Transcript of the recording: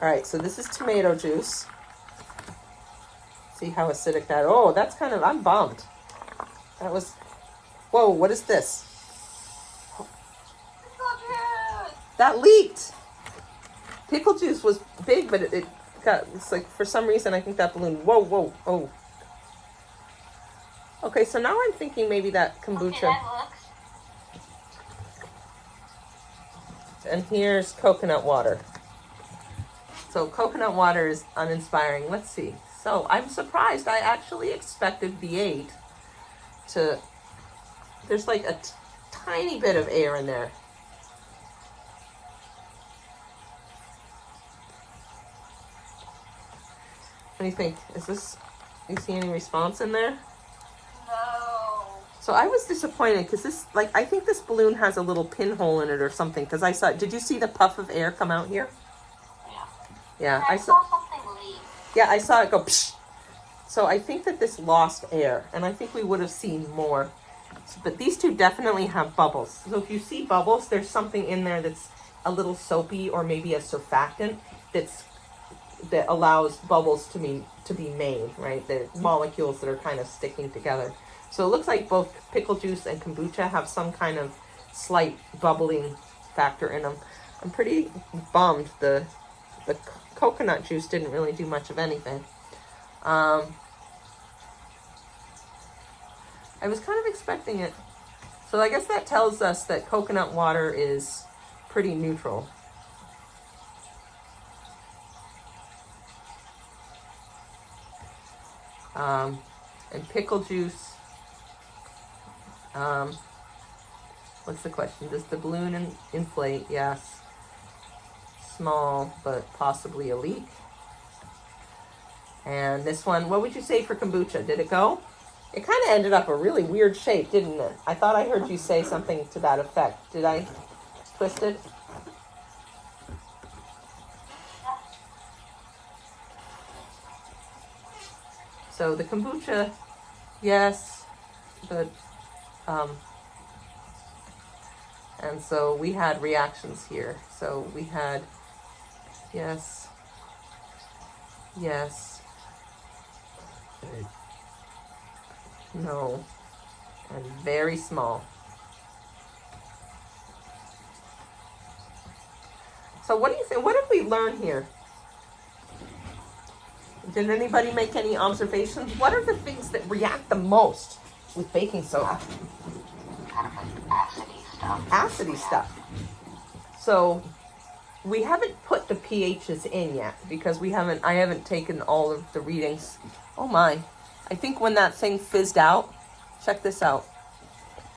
All right, so this is tomato juice. See how acidic that, oh, that's kind of, I'm bummed. That was, whoa, what is this? That leaked. Pickle juice was big, but it got, it's like, for some reason, I think that balloon, whoa, oh. Okay, so now I'm thinking maybe that kombucha. Okay, that looks. And here's coconut water. So coconut water is uninspiring. Let's see. So I'm surprised. I actually expected V8 to, there's like a tiny bit of air in there. What do you think? Is this, you see any response in there? No. So I was disappointed because this, like, I think this balloon has a little pinhole in it or something, because I saw, did you see the puff of air come out here? Yeah, I saw something leak. Yeah, I saw it go psh. So I think that this lost air, and I think we would have seen more. But these two definitely have bubbles. So if you see bubbles, there's something in there that's a little soapy, or maybe a surfactant that allows bubbles to be made, right? The molecules that are kind of sticking together. So it looks like both pickle juice and kombucha have some kind of slight bubbling factor in them. I'm pretty bummed the coconut juice didn't really do much of anything. I was kind of expecting it. So I guess that tells us that coconut water is pretty neutral. And pickle juice. What's the question? Does the balloon inflate? Yes. Small, but possibly a leak. And this one, what would you say for kombucha? Did it go? It kind of ended up a really weird shape, didn't it? I thought I heard you say something to that effect. Did I twist it? So the kombucha, yes, but, and so we had reactions here. So we had yes, yes, no, and very small. So what do you think? What did we learn here? Did anybody make any observations? What are the things that react the most with baking soda? Kind of like acidy stuff. Acidy stuff. So we haven't put the pHs in yet because I haven't taken all of the readings. Oh my. I think when that thing fizzed out, check this out.